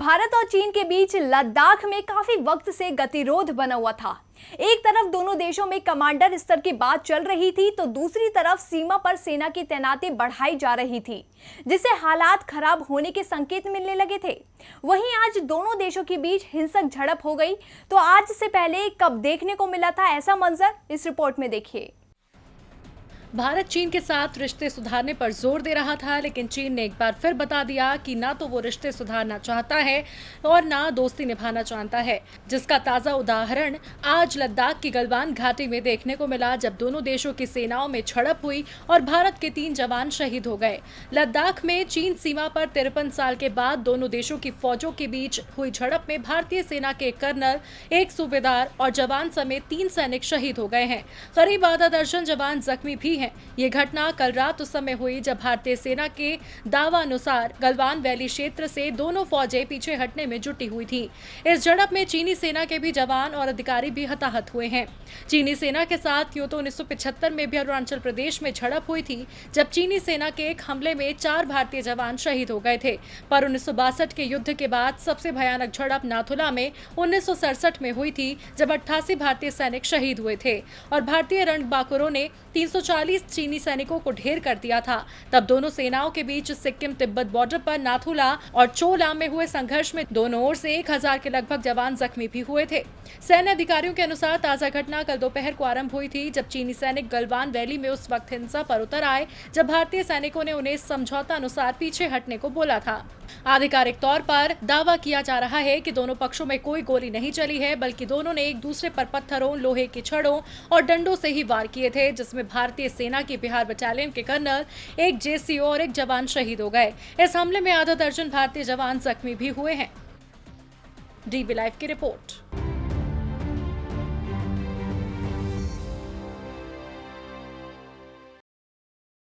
भारत और चीन के बीच लद्दाख में काफी वक्त से गतिरोध बना हुआ था। एक तरफ दोनों देशों में कमांडर स्तर की बात चल रही थी तो दूसरी तरफ सीमा पर सेना की तैनाती बढ़ाई जा रही थी, जिससे हालात खराब होने के संकेत मिलने लगे थे। वहीं आज दोनों देशों के बीच हिंसक झड़प हो गई। तो आज से पहले कब देखने को मिला था ऐसा मंजर, इस रिपोर्ट में देखिए। भारत चीन के साथ रिश्ते सुधारने पर जोर दे रहा था, लेकिन चीन ने एक बार फिर बता दिया कि ना तो वो रिश्ते सुधारना चाहता है और ना दोस्ती निभाना चाहता है, जिसका ताजा उदाहरण आज लद्दाख की गलवान घाटी में देखने को मिला, जब दोनों देशों की सेनाओं में झड़प हुई और भारत के 3 जवान शहीद हो गए। लद्दाख में चीन सीमा पर 53 साल के बाद दोनों देशों की फौजों के बीच हुई झड़प में भारतीय सेना के एक कर्नल, एक सूबेदार और जवान समेत 3 सैनिक शहीद हो गए हैं। करीब आधा दर्जन जवान जख्मी भी हैं। ये घटना कल रात उस समय हुई जब भारतीय सेना के दावा अनुसार गलवान वैली क्षेत्र से दोनों फौजें पीछे हटने में जुटी हुई थी। इस झड़प में चीनी सेना के भी जवान और अधिकारी भी हताहत हुए हैं। चीनी सेना के साथ यूं तो 1975 में भी अरुणाचल प्रदेश में झड़प हुई थी, जब चीनी सेना के एक हमले में 4 भारतीय जवान शहीद हो गए थे। पर 1962 के युद्ध के बाद सबसे भयानक झड़प नाथुला में 1967 में हुई थी, जब 88 भारतीय सैनिक शहीद हुए थे और भारतीय रणबांकुरों ने 340 चीनी सैनिकों को ढेर कर दिया था। तब दोनों सेनाओं के बीच सिक्किम तिब्बत बॉर्डर पर नाथुला और चोला में हुए संघर्ष में दोनों ओर से 1000 के लगभग जवान जख्मी भी हुए थे। सैन्य अधिकारियों के अनुसार ताजा घटना कल दोपहर को आरंभ हुई थी, जब चीनी सैनिक गलवान वैली में उस वक्त हिंसा पर उतर आए जब भारतीय सैनिकों ने उन्हें समझौता अनुसार पीछे हटने को बोला था। आधिकारिक तौर पर दावा किया जा रहा है कि दोनों पक्षों में कोई गोली नहीं चली है, बल्कि दोनों ने एक दूसरे पर पत्थरों, लोहे की छड़ों और डंडों से ही वार किए थे, जिसमें भारतीय सेना की बिहार बटालियन के कर्नल, एक जेसीओ और एक जवान शहीद हो गए। इस हमले में आधा दर्जन भारतीय जवान जख्मी भी हुए हैं। डीबी लाइव की रिपोर्ट।